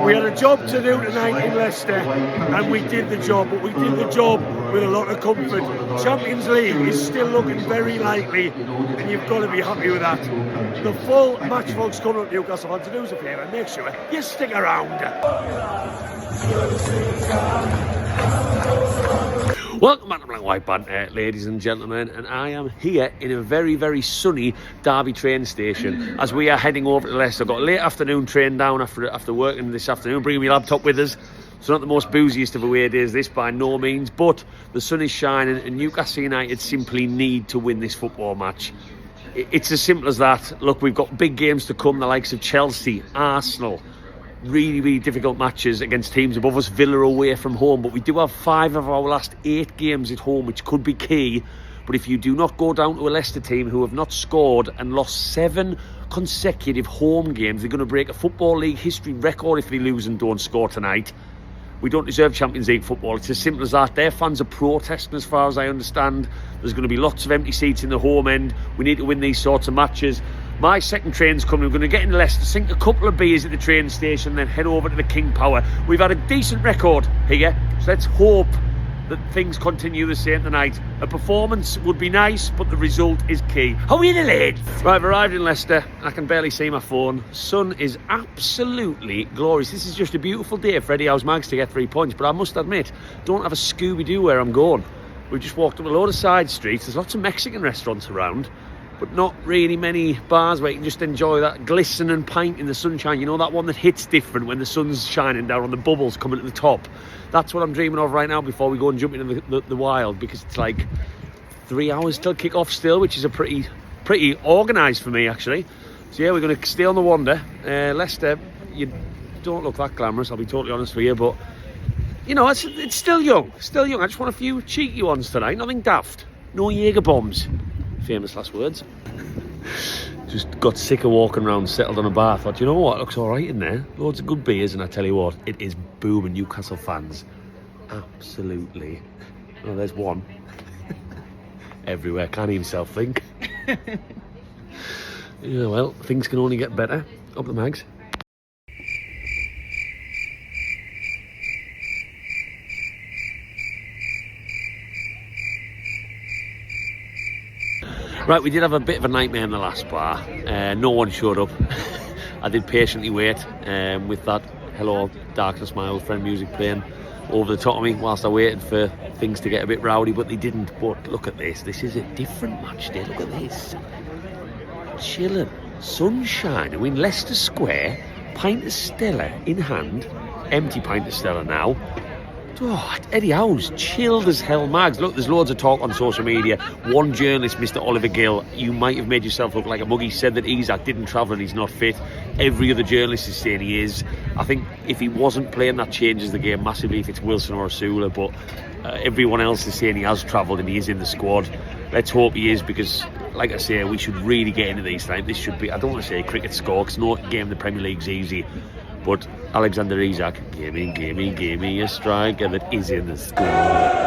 We had a job to do tonight in Leicester, and we did the job, but we did the job with a lot of comfort. Champions League is still looking very likely, and you've got to be happy with that. The full match vlog's coming up, Newcastle fans. To do us a favour, make sure you stick around. Welcome back to Blackandwhitebanter, ladies and gentlemen, and I am here in a very, very sunny Derby train station as we are heading over to Leicester. I've got a late afternoon train down after working this afternoon, bringing my laptop with us. It's not the most booziest of away days, this, by no means, but the sun is shining and Newcastle United simply need to win this football match. It's as simple as that. Look, we've got big games to come, the likes of Chelsea, Arsenal. Really, really difficult matches against teams above us. Villa away from home, but we do have 5 of our last 8 games at home, which could be key. But if you do not go down to a Leicester team who have not scored and lost 7 consecutive home games, they're going to break a Football League history record if they lose and don't score tonight. We don't deserve Champions League football. It's as simple as that. Their fans are protesting, as far as I understand. There's going to be lots of empty seats in the home end. We need to win these sorts of matches. My second train's coming. We're going to get into Leicester, sink a couple of beers at the train station, then head over to the King Power. We've had a decent record here, so let's hope that things continue the same tonight. A performance would be nice, but the result is key. How are you, the lads? Right, I've arrived in Leicester. I can barely see my phone. Sun is absolutely glorious. This is just a beautiful day for Eddie Howe's Mags to get 3 points, but I must admit, don't have a Scooby-Doo where I'm going. We've just walked up a load of side streets. There's lots of Mexican restaurants around, but not really many bars where you can just enjoy that glistening pint in the sunshine. You know, that one that hits different when the sun's shining down on the bubbles coming at the top. That's what I'm dreaming of right now before we go and jump into the wild, because it's like 3 hours till kick-off still, which is a pretty organised for me, actually. So yeah, we're going to stay on the wander. Leicester, you don't look that glamorous, I'll be totally honest with you, but you know, it's still young. Still young. I just want a few cheeky ones tonight, nothing daft. No Jaeger bombs. Famous last words. Just got sick of walking around, settled on a bar. Thought, you know what, it looks all right in there. Loads of good beers, and I tell you what, it is booming. Newcastle fans, absolutely. Oh, there's one. Everywhere, can't even self-think. Yeah, well, things can only get better. Up the mags. Right, we did have a bit of a nightmare in the last bar. No one showed up. I did patiently wait with that Hello Darkness, My Old Friend music playing over the top of me whilst I waited for things to get a bit rowdy, but they didn't. But look at this. This is a different match day. Look at this. Chilling. Sunshine. We're in Leicester Square. Pint of Stella in hand. Empty pint of Stella now. Oh, Eddie Howe's chilled as hell, Mags. Look, there's loads of talk on social media. One journalist, Mr. Oliver Gill, you might have made yourself look like a mug. He said that Isak didn't travel and he's not fit. Every other journalist is saying he is. I think if he wasn't playing, that changes the game massively if it's Wilson or Asula, but everyone else is saying he has travelled and he is in the squad. Let's hope he is, because, like I say, we should really get into these times. This should be, I don't want to say a cricket score, because no game in the Premier League's easy. But Alexander Isak, give me a striker that is in the score.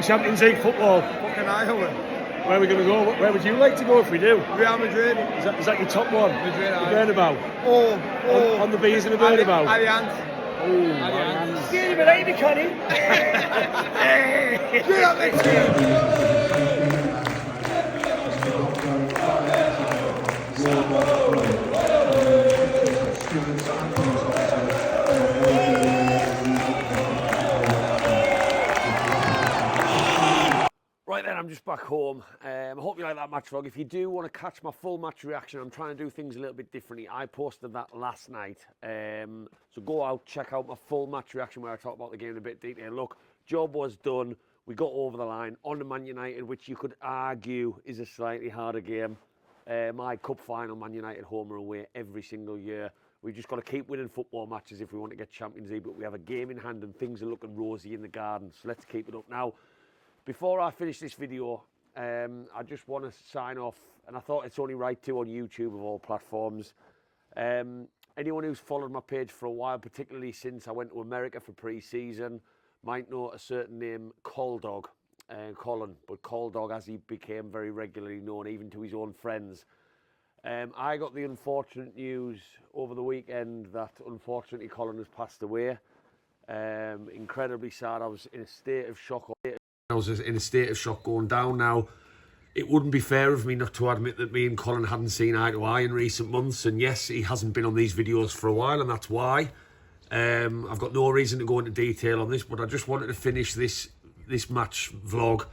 Champions League football. Fucking Iowa. Where are we going to go? Where would you like to go if we do? Real Madrid. Is that your top one? Madrid. The Bernabeu. On the bees in the Bernabeu. Allianz. Allianz. Get him at 80, Connie. Get up next year. Right then, I'm just back back home. I hope you like that match vlog. If you do want to catch my full match reaction, I'm trying to do things a little bit differently. I posted that last night. So go out, check out my full match reaction where I talk about the game in a bit of detail. Look, job was done. We got over the line on to Man United, which you could argue is a slightly harder game. My cup final, Man United home or away every single year. We've just got to keep winning football matches if we want to get Champions League, but we have a game in hand and things are looking rosy in the garden. So let's keep it up. Now, before I finish this video, I just want to sign off, and I thought it's only right to on YouTube of all platforms. Anyone who's followed my page for a while, particularly since I went to America for pre-season, might know a certain name, Coldog, Colin, but Coldog as he became very regularly known, even to his own friends. I got the unfortunate news over the weekend that unfortunately Colin has passed away. Incredibly sad. I was in a state of shock. I was in a state of shock going down. Now, it wouldn't be fair of me not to admit that me and Colin hadn't seen eye to eye in recent months, and yes, he hasn't been on these videos for a while, and that's why. I've got no reason to go into detail on this, but I just wanted to finish this match vlog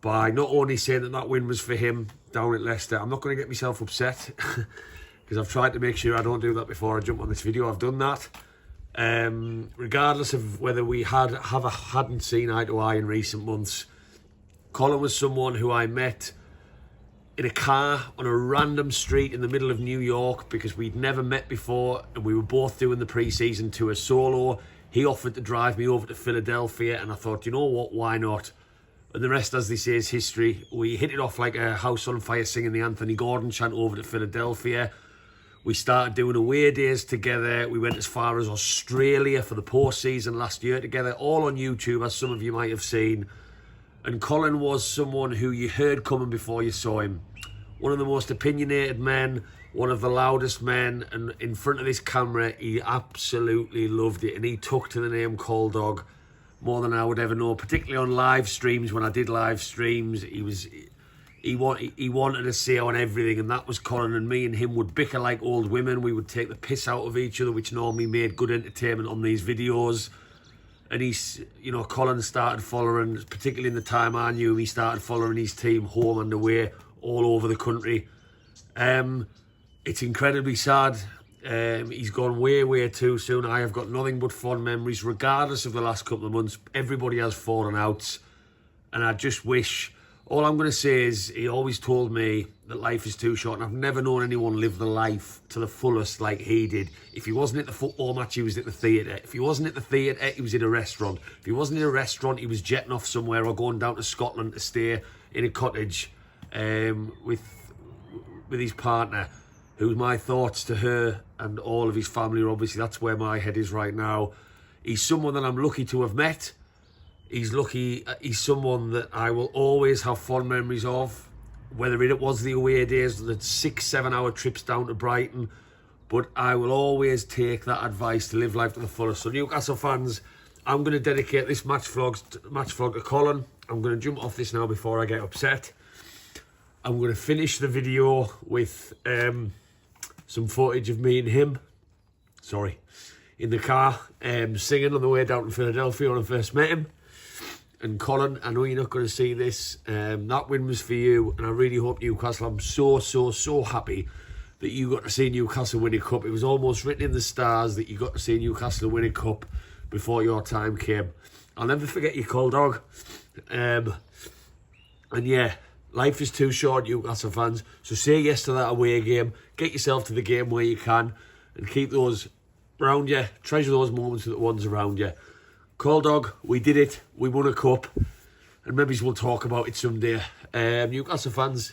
by not only saying that win was for him down at Leicester. I'm not going to get myself upset because I've tried to make sure I don't do that before I jump on this video. I've done that. Regardless of whether we hadn't seen eye to eye in recent months, Colin was someone who I met in a car on a random street in the middle of New York because we'd never met before, and we were both doing the pre-season tour solo. He offered to drive me over to Philadelphia, and I thought, you know what, why not? And the rest, as they say, is history. We hit it off like a house on fire singing the Anthony Gordon chant over to Philadelphia. We started doing away days together. We went as far as Australia for the post-season last year together, all on YouTube, as some of you might have seen. And Colin was someone who you heard coming before you saw him. One of the most opinionated men, one of the loudest men, and in front of this camera, he absolutely loved it. And he took to the name Coldog more than I would ever know, particularly on live streams. When I did live streams, he wanted to say on everything, and that was Colin. And me and him would bicker like old women. We would take the piss out of each other, which normally made good entertainment on these videos. And Colin started following, particularly in the time I knew him, he started following his team home and away all over the country. It's incredibly sad. He's gone way, way too soon. I have got nothing but fond memories, regardless of the last couple of months. Everybody has fallen out, and I just wish. All I'm going to say is he always told me that life is too short, and I've never known anyone live the life to the fullest like he did. If he wasn't at the football match, he was at the theatre. If he wasn't at the theatre, he was in a restaurant. If he wasn't in a restaurant, he was jetting off somewhere or going down to Scotland to stay in a cottage with his partner, who's my thoughts to her and all of his family. Obviously, that's where my head is right now. He's someone that I'm lucky to have met. He's someone that I will always have fond memories of, whether it was the away days, the 6-7 hour trips down to Brighton, but I will always take that advice to live life to the fullest. So Newcastle fans, I'm going to dedicate this match vlog to Colin. I'm going to jump off this now before I get upset. I'm going to finish the video with some footage of me and him, in the car, singing on the way down to Philadelphia when I first met him. And Colin, I know you're not going to see this. That win was for you, and I really hope Newcastle. I'm so happy that you got to see Newcastle win a cup. It was almost written in the stars that you got to see Newcastle win a cup before your time came. I'll never forget you, Coldog. And yeah, life is too short, Newcastle fans. So say yes to that away game. Get yourself to the game where you can, and keep those around you. Treasure those moments with the ones around you. Coldog, we did it. We won a cup, and maybe we'll talk about it someday. Newcastle fans,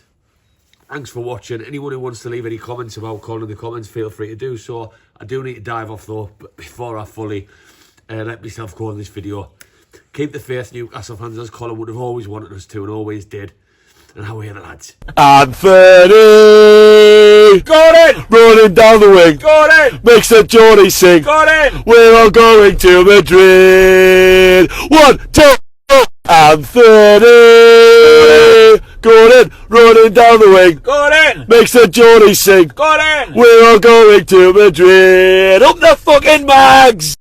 thanks for watching. Anyone who wants to leave any comments about Colin in the comments, feel free to do so. I do need to dive off though, but before I fully let myself go on this video. Keep the faith, Newcastle fans, as Colin would have always wanted us to and always did. And how are you, lads? Anthony! Got it! Running down the wing. Got it! Makes the Geordie sing. Got it! We're all going to Madrid. 1, 2, Anthony! Got it! Running down the wing. Got it! Makes the Geordie sing. Got it! We're all going to Madrid. Up the fucking mags!